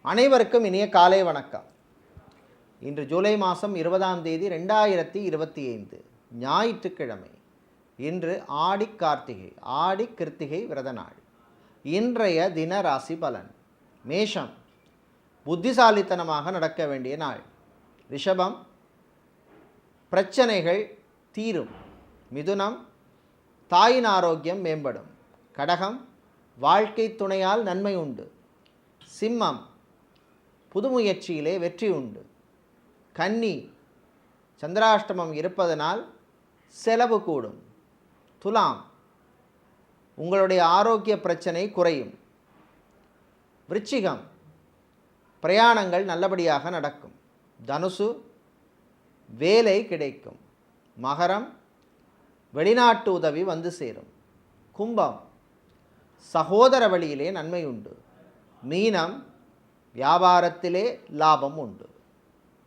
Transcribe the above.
அனைவருக்கும் இனிய காலை வணக்கம். இன்று ஜூலை மாதம் 20ஆம் தேதி 2025 ஞாயிற்றுக்கிழமை. இன்று ஆடி கார்த்திகை, ஆடி கிருத்திகை விரத நாள். இன்றைய தின ராசி பலன்: மேஷம், புத்திசாலித்தனமாக நடக்க வேண்டிய நாள். ரிஷபம், பிரச்சனைகள் தீரும். மிதுனம், தாயின் ஆரோக்கியம் மேம்படும். கடகம், வாழ்க்கை துணையால் நன்மை உண்டு. சிம்மம், புது முயற்சியிலே வெற்றி உண்டு. கன்னி, சந்திராஷ்டமம் இருப்பதனால் செலவு கூடும். துலாம், உங்களுடைய ஆரோக்கிய பிரச்சனை குறையும். விருச்சிகம், பிரயாணங்கள் நல்லபடியாக நடக்கும். தனுசு, வேலை கிடைக்கும். மகரம், வெளிநாட்டு உதவி வந்து சேரும். கும்பம், சகோதர வழியிலே நன்மை உண்டு. மீனம், வியாபாரத்திலே லாபம் உண்டு.